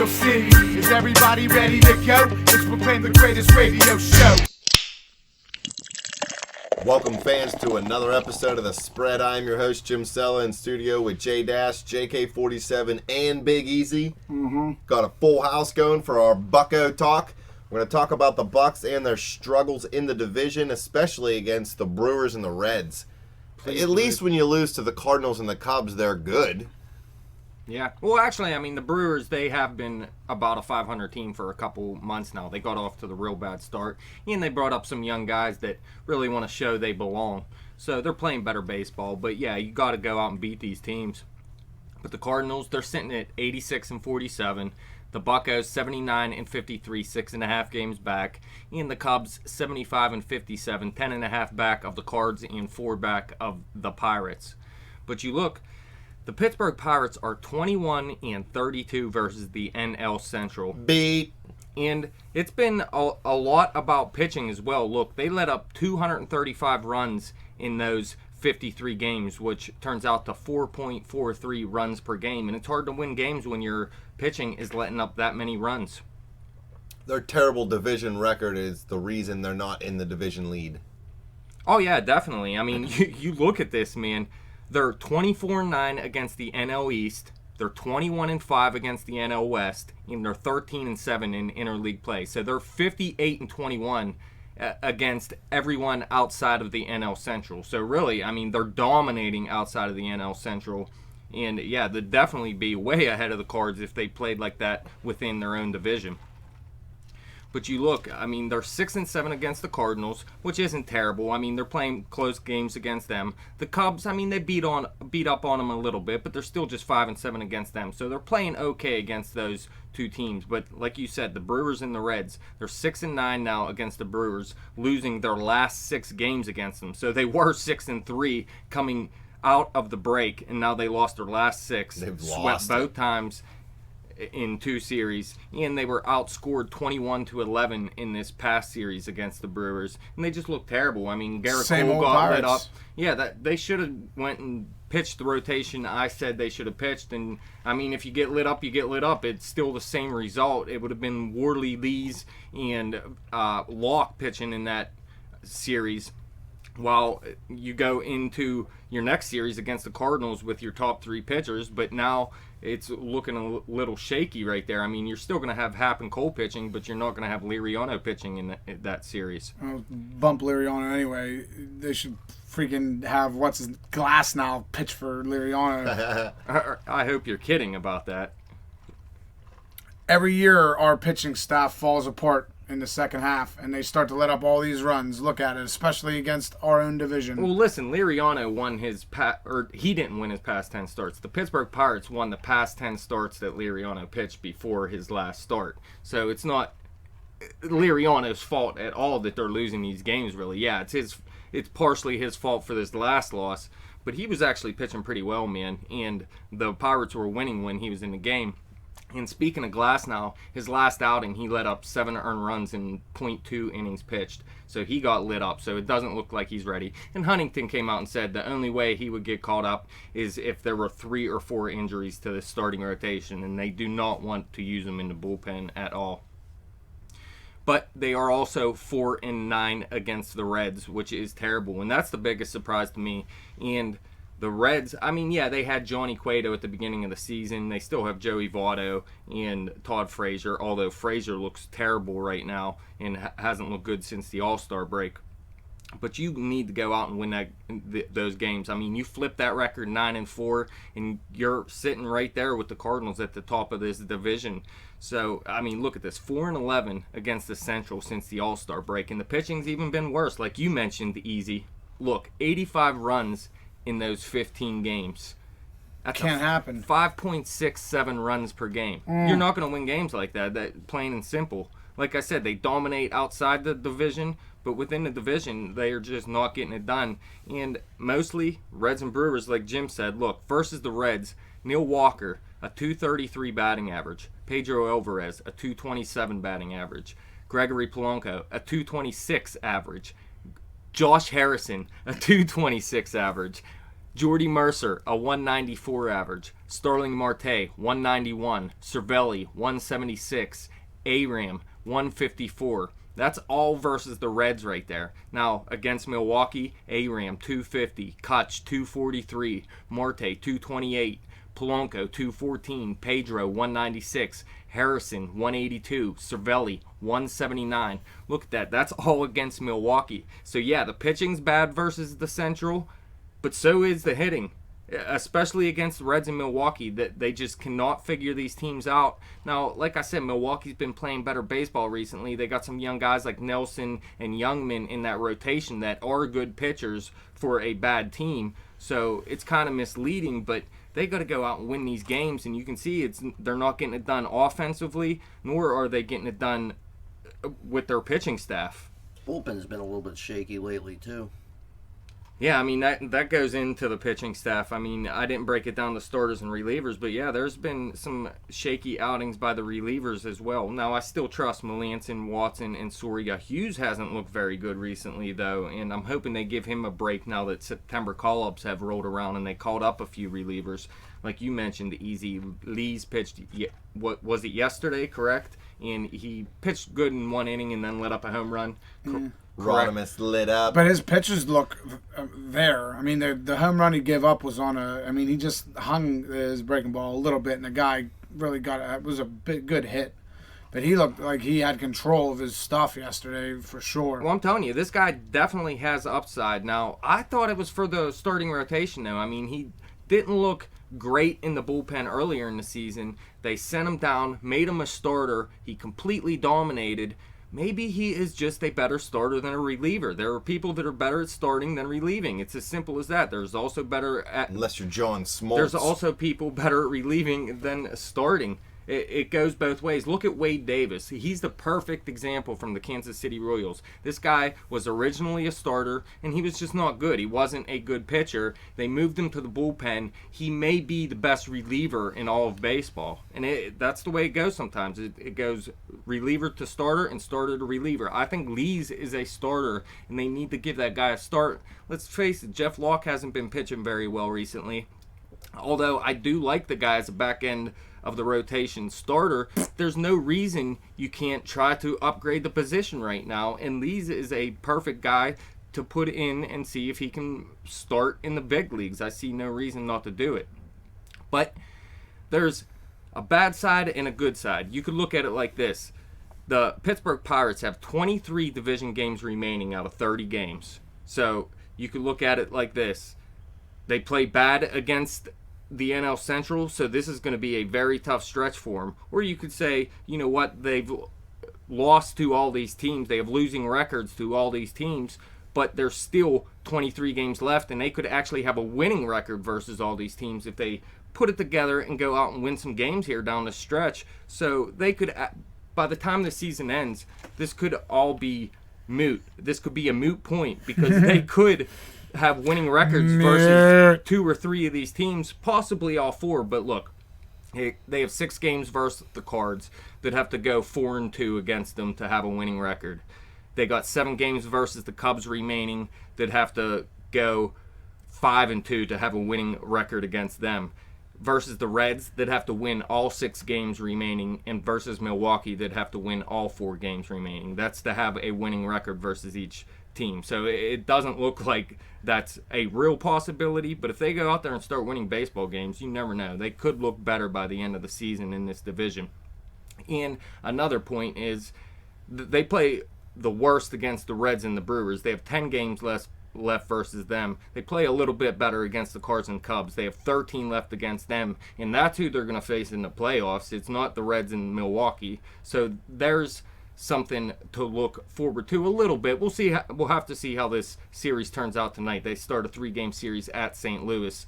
Steel City. Is everybody ready to go? Let's proclaim the greatest radio show. Welcome, fans, to another episode of The Spread. I'm your host, Jim Sella, in studio with J-Dash, JK47, and Big Easy. Got a full house going for our Bucko talk. We're going to talk about the Bucks and their struggles in the division, especially against the Brewers and the Reds. At least when you lose to the Cardinals and the Cubs, they're good. Yeah. Well, actually, I mean, the Brewers, they have been about a 500 team for a couple months now. They got off to the real bad start, and they brought up some young guys that really want to show they belong. So they're playing better baseball. But, yeah, you got to go out and beat these teams. But the Cardinals, they're sitting at 86-47. The Buccos, 79-53, 6.5 games back. And the Cubs, 75-57, 10.5 back of the Cards and 4 back of the Pirates. But you look, the Pittsburgh Pirates are 21-32 versus the NL Central. Beat. And it's been a lot about pitching as well. Look, they let up 235 runs in those 53 games, which turns out to 4.43 runs per game. And it's hard to win games when your pitching is letting up that many runs. Their terrible division record is the reason they're not in the division lead. Oh, yeah, definitely. I mean, you look at this, man. They're 24-9 against the NL East. They're 21-5 against the NL West. And they're 13-7 in interleague play. So they're 58-21 against everyone outside of the NL Central. So really, I mean, they're dominating outside of the NL Central. And yeah, they'd definitely be way ahead of the Cards if they played like that within their own division. But you look, I mean, they're 6-7 against the Cardinals, which isn't terrible. I mean, they're playing close games against them. The Cubs, I mean, they beat up on them a little bit, but they're still just 5-7 against them. So they're playing okay against those two teams. But like you said, the Brewers and the Reds, they're 6-9 now against the Brewers, losing their last 6 games against them. So they were 6-3 coming out of the break, and now they lost their last 6. They've swept lost both times in 2 series, and they were outscored 21-11 in this past series against the Brewers, and they just look terrible. I mean, Garrett Cole got lit up. Yeah, that they should have went and pitched the rotation I said they should have pitched, and I mean, if you get lit up, you get lit up. It's still the same result. It would have been Worley, Lees, and Locke pitching in that series, while you go into your next series against the Cardinals with your top 3 pitchers, but now it's looking a little shaky right there. I mean, you're still going to have Happ and Cole pitching, but you're not going to have Liriano pitching in that series. I'll bump Liriano anyway. They should freaking have Glass now pitch for Liriano. I hope you're kidding about that. Every year, our pitching staff falls apart in the second half, and they start to let up all these runs. Look at it, especially against our own division. Well, listen, Liriano won he didn't win his past 10 starts. The Pittsburgh Pirates won the past 10 starts that Liriano pitched before his last start. So it's not Liriano's fault at all that they're losing these games, really. Yeah, it's partially his fault for this last loss, but he was actually pitching pretty well, man, and the Pirates were winning when he was in the game. And speaking of Glass now, his last outing, he let up 7 earned runs in .2 innings pitched. So he got lit up, so it doesn't look like he's ready. And Huntington came out and said the only way he would get called up is if there were 3 or 4 injuries to the starting rotation, and they do not want to use him in the bullpen at all. But they are also 4-9 against the Reds, which is terrible. And that's the biggest surprise to me. And the Reds, I mean, yeah, they had Johnny Cueto at the beginning of the season. They still have Joey Votto and Todd Frazier, although Frazier looks terrible right now and hasn't looked good since the All-Star break. But you need to go out and win those games. I mean, you flip that record 9-4, and you're sitting right there with the Cardinals at the top of this division. So, I mean, look at this. 4-11 against the Central since the All-Star break. And the pitching's even been worse. Like you mentioned, Easy. Look, 85 runs in those 15 games. That's Can't happen. 5.67 runs per game. You're not going to win games like that, plain and simple. Like I said, they dominate outside the division, but within the division, they are just not getting it done. And mostly, Reds and Brewers, like Jim said, look, versus the Reds, Neil Walker, a .233 batting average. Pedro Alvarez, a .227 batting average. Gregory Polanco, a .226 average. Josh Harrison, a .226 average. Jordy Mercer, a 194 average. Starling Marte, 191. Cervelli, 176. Aram, 154. That's all versus the Reds right there. Now, against Milwaukee, Aram, 250. Kutch, 243. Marte, 228. Polanco, 214. Pedro, 196. Harrison, 182. Cervelli, 179. Look at that. That's all against Milwaukee. So, yeah, the pitching's bad versus the Central, but so is the hitting, especially against the Reds and Milwaukee, that they just cannot figure these teams out. Now, like I said, Milwaukee's been playing better baseball recently. They got some young guys like Nelson and Youngman in that rotation that are good pitchers for a bad team. So it's kind of misleading, but they got to go out and win these games, and you can see they're not getting it done offensively, nor are they getting it done with their pitching staff. Bullpen's been a little bit shaky lately, too. Yeah, I mean, that goes into the pitching staff. I mean, I didn't break it down to starters and relievers, but yeah, there's been some shaky outings by the relievers as well. Now, I still trust Melanson, Watson, and Soria. Hughes hasn't looked very good recently, though, and I'm hoping they give him a break now that September call-ups have rolled around and they called up a few relievers. Like you mentioned, Easy Lee's pitched, what was it, yesterday, correct? And he pitched good in one inning and then let up a home run. Rodimus lit up. But his pitches look there. I mean, the home run he gave up was on he just hung his breaking ball a little bit, and the guy really it was a good hit. But he looked like he had control of his stuff yesterday for sure. Well, I'm telling you, this guy definitely has upside. Now, I thought it was for the starting rotation, though. I mean, he didn't look great in the bullpen earlier in the season. They sent him down, made him a starter. He completely dominated. Maybe he is just a better starter than a reliever. There are people that are better at starting than relieving. It's as simple as that. There's also better at... Unless you're John Smoltz. There's also people better at relieving than starting. It goes both ways. Look at Wade Davis. He's the perfect example from the Kansas City Royals. This guy was originally a starter, and he was just not good. He wasn't a good pitcher. They moved him to the bullpen. He may be the best reliever in all of baseball. And that's the way it goes sometimes. It goes reliever to starter and starter to reliever. I think Lees is a starter, and they need to give that guy a start. Let's face it, Jeff Locke hasn't been pitching very well recently. Although I do like the guy as a back end of the rotation starter, there's no reason you can't try to upgrade the position right now, and Lees is a perfect guy to put in and see if he can start in the big leagues. I see no reason not to do it. But there's a bad side and a good side. You could look at it like this. The Pittsburgh Pirates have 23 division games remaining out of 30 games. So you could look at it like this. They play bad against the NL Central, so this is going to be a very tough stretch for them. Or you could say, you know what, they've lost to all these teams. They have losing records to all these teams, but there's still 23 games left, and they could actually have a winning record versus all these teams if they put it together and go out and win some games here down the stretch. So they could, by the time the season ends, this could all be moot. This could be a moot point because they could have winning records versus 2 or 3 of these teams, possibly all 4. But look, they have 6 games versus the Cards that have to go 4-2 against them to have a winning record. They got 7 games versus the Cubs remaining that have to go 5-2 to have a winning record against them. Versus the Reds that have to win all 6 games remaining, and versus Milwaukee that have to win all 4 games remaining. That's to have a winning record versus each team. So it doesn't look like that's a real possibility, but if they go out there and start winning baseball games, you never know. They could look better by the end of the season in this division. And another point is they play the worst against the Reds and the Brewers. They have 10 games left versus them. They play a little bit better against the Cards and Cubs. They have 13 left against them, and that's who they're going to face in the playoffs. It's not the Reds and Milwaukee. So there's something to look forward to a little bit. We'll have to see how this series turns out tonight. They start a 3-game series at St. Louis,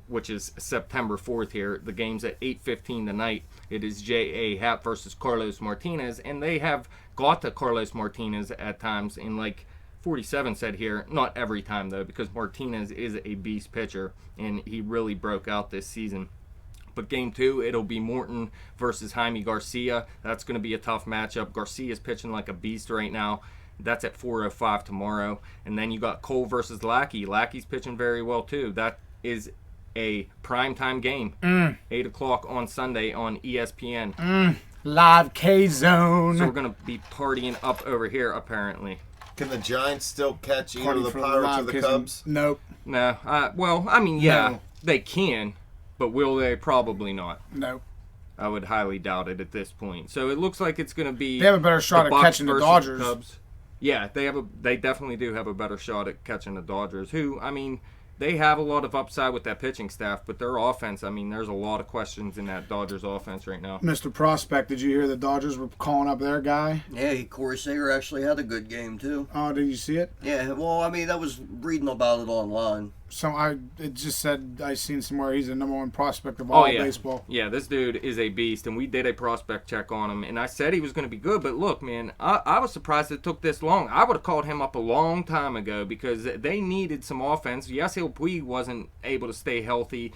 which is September 4th here. The game's at 8:15 tonight. It is J.A. Happ versus Carlos Martinez, and they have got to Carlos Martinez at times. And like 47 said here, not every time though, because Martinez is a beast pitcher, and he really broke out this season. But game 2, it'll be Morton versus Jaime Garcia. That's going to be a tough matchup. Garcia's pitching like a beast right now. That's at 4:05 tomorrow. And then you got Cole versus Lackey. Lackey's pitching very well too. That is a primetime game. 8 o'clock on Sunday on ESPN. Live K-Zone. So we're going to be partying up over here, apparently. Can the Giants still catch either Party the for Pirates or live the K-Zone. Cubs? Nope. No. Well, I mean, yeah, No. they can, but will they? Probably not. Nope. I would highly doubt it at this point. So it looks like it's going to be. They have a better shot the at Bucks catching the versus Dodgers. Cubs. Yeah, they definitely do have a better shot at catching the Dodgers. Who, I mean, they have a lot of upside with that pitching staff, but their offense, I mean, there's a lot of questions in that Dodgers offense right now. Mr. Prospect, did you hear the Dodgers were calling up their guy? Yeah, Corey Seager actually had a good game too. Oh, did you see it? Yeah, well, I mean, I was reading about it online. So it just said I seen somewhere he's the #1 prospect of all yeah. baseball. Yeah, this dude is a beast, and we did a prospect check on him, and I said he was going to be good, but look, man, I was surprised it took this long. I would have called him up a long time ago because they needed some offense. Yasiel Puig wasn't able to stay healthy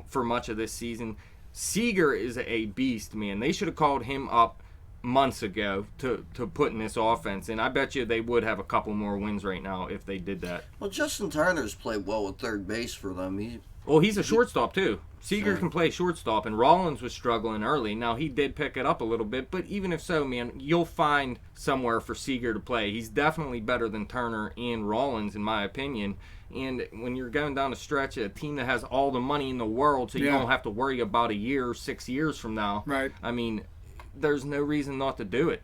for much of this season. Seager is a beast, man. They should have called him up months ago to put in this offense, and I bet you they would have a couple more wins right now if they did that. Well, Justin Turner's played well at third base for them. He's a shortstop too. Seager can play shortstop, and Rollins was struggling early. Now he did pick it up a little bit, but even if so, man, you'll find somewhere for Seager to play. He's definitely better than Turner and Rollins, in my opinion. And when you're going down the stretch, a team that has all the money in the world, so you don't have to worry about a year or 6 years from now. Right. I mean, there's no reason not to do it.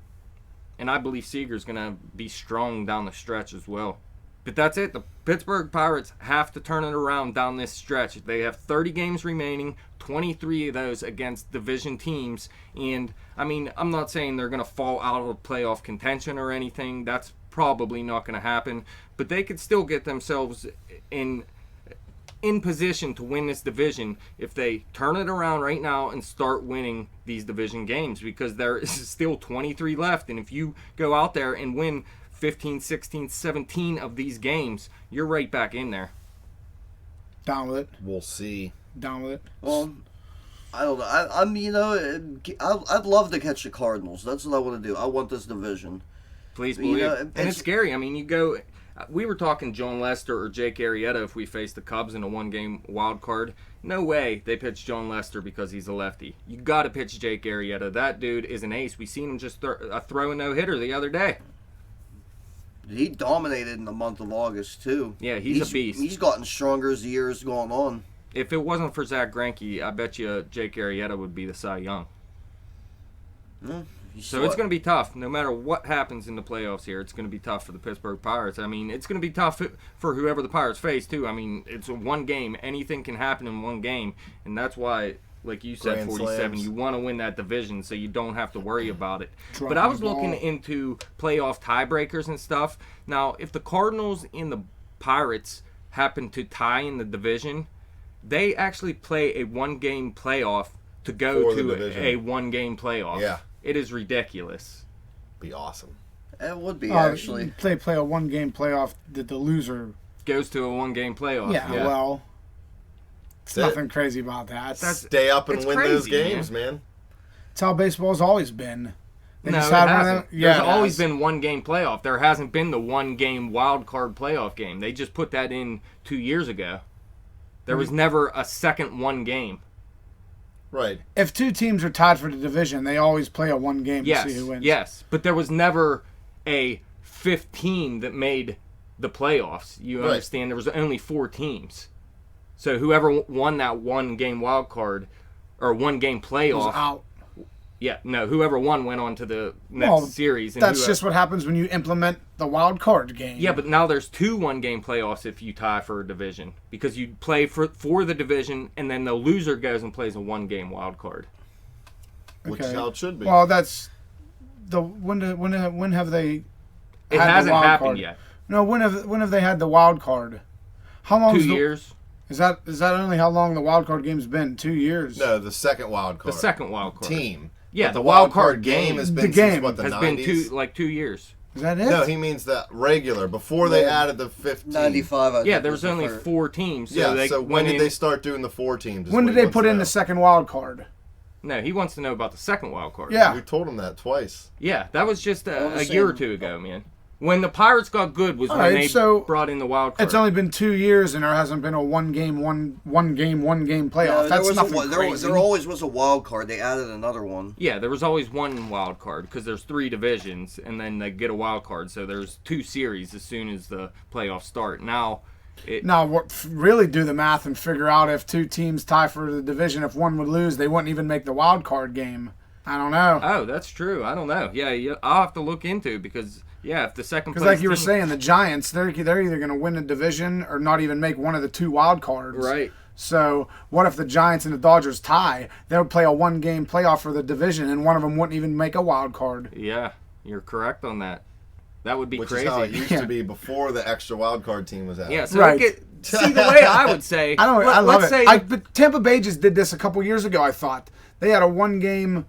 And I believe Seager's going to be strong down the stretch as well. But that's it. The Pittsburgh Pirates have to turn it around down this stretch. They have 30 games remaining, 23 of those against division teams. And, I mean, I'm not saying they're going to fall out of playoff contention or anything. That's probably not going to happen. But they could still get themselves in position to win this division if they turn it around right now and start winning these division games, because there is still 23 left. And if you go out there and win 15, 16, 17 of these games, you're right back in there. Down with it. We'll see. Down with it. Well, I don't know. I mean, you know, I'd love to catch the Cardinals. That's what I want to do. I want this division. Please You believe. know, And it's- it's scary. I mean, you go. We were talking John Lester or Jake Arrieta if we faced the Cubs in a one-game wild card. No way they pitch John Lester because he's a lefty. You got to pitch Jake Arrieta. That dude is an ace. We seen him just throw a no-hitter the other day. He dominated in the month of August too. Yeah, he's a beast. He's gotten stronger as the years gone on. If it wasn't for Zach Greinke, I bet you Jake Arrieta would be the Cy Young. So it's going to be tough. No matter what happens in the playoffs here, it's going to be tough for the Pittsburgh Pirates. I mean, it's going to be tough for whoever the Pirates face, too. I mean, it's one game. Anything can happen in one game. And that's why, like you said, Grand 47, slams. you want to win that division so you don't have to worry about it. Dropping But I was the ball. looking into playoff tiebreakers and stuff. Now, if the Cardinals and the Pirates happen to tie in the division, they actually play a one-game playoff to go For the to division. a one-game playoff. Yeah. It is ridiculous. Be awesome. It would be actually. They play a one-game playoff that the loser. Goes to a one-game playoff. Yeah, Yeah. well, That's nothing crazy about that. That's- Stay up and It's win those crazy, games, man. That's how baseball's always been. They No, it just had one of hasn't. them- yeah, There's it always has. been one-game playoff. There hasn't been the one-game wild card playoff game. They just put that in 2 years ago. There was never a second one game. Right. If two teams are tied for the division, they always play a one game Yes, to see who wins. yes. But there was never a 15 that made the playoffs. You Right. understand? There was only 4 teams. So whoever won that one-game wild card or one-game Was playoff, out. whoever won went on to the next Well, series. And That's whoever- just what happens when you implement the wild card game. Yeah, but now there's 2 one-game playoffs if you tie for a division, because you play for the division, and then the loser goes and plays a one-game wild card. Which is Okay. how it should be. Well, that's the when have they? It had the hasn't wild happened card? yet. No, when have they had the wild card? How long? 2 years. Is that only how long the wild card game's been? 2 years. no, the second wild The card. second wild card. team. Yeah, But the wild card game has The been game since what, the has 90s? been 2 years. Is that it? No, he means the regular before they Yeah. added the 15. 95. I Yeah, think, there was was the only first. 4 teams. So Yeah, they so when went did in- they start doing the 4 teams? is When what did he they wants put to in know. the second wild card? No, he wants to know about the second wild card. Yeah. We told him that twice. Yeah, that was just All the a year or same. 2 ago, man. When the Pirates got good was All when right, they so brought in the wild card. It's only been 2 years, and there hasn't been a one game playoff. That's nothing crazy. There always was a wild card. They added another one. Yeah, there was always one wild card because there's 3 divisions, and then they get a wild card. So there's 2 series as soon as the playoffs start. Now, Really do the math and figure out if 2 teams tie for the division. If one would lose, they wouldn't even make the wild card game. I don't know. Oh, that's true. I don't know. Yeah, I'll have to look into it because if the second place Because like you were team- saying, the Giants, they're either going to win a division or not even make one of the 2 wild cards. Right. So what if the Giants and the Dodgers tie? They would play a 1-game playoff for the division, and one of them wouldn't even make a wild card. Yeah, you're correct on that. That would be Which crazy. is how it used to be before the extra wild card team was out. Yeah, so Right. see the way I would say. I love let's it. Say But Tampa Bay just did this a couple years ago. I thought they had a 1-game.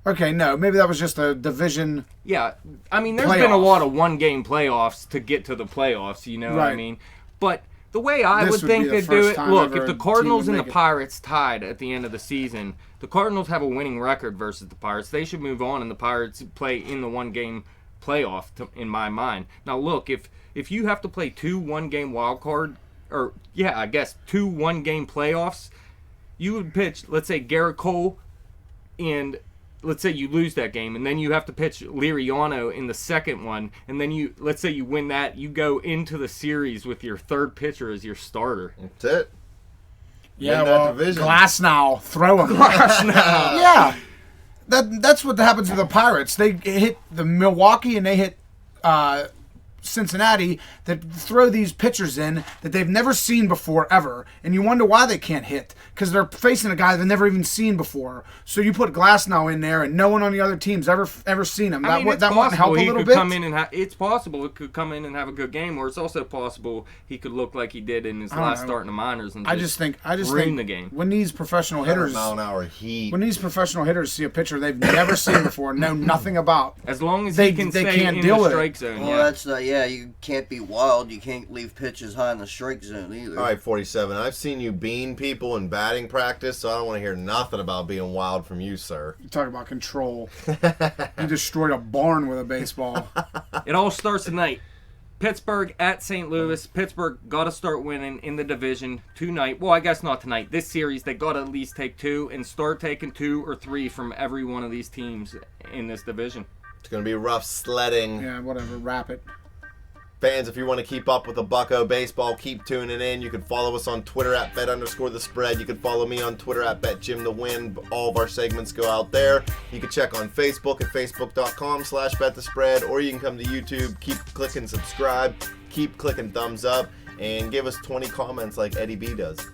Okay, no, maybe that was just a division. yeah, I mean, there's been a Playoff. lot of 1-game playoffs to get to the playoffs. You know what I Right. mean? But the way I This would would think be the they'd do first it. time Look, ever if the a team Cardinals would and the make it. Pirates tied at the end of the season, the Cardinals have a winning record versus the Pirates. They should move on, and the Pirates play in the 1-game playoff. In my mind, now look, if you have to play 2 1-game wild card, or I guess 2 1-game playoffs, you would pitch, let's say, Garrett Cole, and let's say you lose that game, and then you have to pitch Liriano in the second one, and then let's say you win that, you go into the series with your 3rd pitcher as your starter. That's it. Yeah, Win that well, division. Glass now, throw him. Yeah, that's what happens to the Pirates. They hit the Milwaukee and they hit Cincinnati that throw these pitchers in that they've never seen before ever, and you wonder why they can't hit because they're facing a guy they've never even seen before. So you put Glasnow in there, and no one on the other team's ever seen him. I mean, it's that wouldn't help possible a he little could bit. come in and it's possible it could come in and have a good game, or it's also possible he could look like he did in his last know. start in the minors and I just think ruin the game. when these professional hitters 100-mile-an-hour heat. when these professional hitters see a pitcher they've never seen before, know nothing about. As long as They he can can't stay in deal the with it. strike zone, Well, that's not. Yeah, you can't be wild. You can't leave pitches high in the strike zone either. All right, 47. I've seen you bean people in batting practice, so I don't want to hear nothing about being wild from you, sir. You talk about control. You destroyed a barn with a baseball. It all starts tonight. Pittsburgh at St. Louis. Pittsburgh got to start winning in the division tonight. Well, I guess not tonight. This series, they got to at least take 2 and start taking 2 or 3 from every one of these teams in this division. It's going to be rough sledding. Yeah, whatever. Wrap it. Fans, if you want to keep up with the Bucko baseball, keep tuning in. You can follow us on Twitter at bet_the_spread. You can follow me on Twitter at betjimthewin. All of our segments go out there. You can check on Facebook at facebook.com/betthespread, or you can come to YouTube. Keep clicking subscribe. Keep clicking thumbs up. And give us 20 comments like Eddie B does.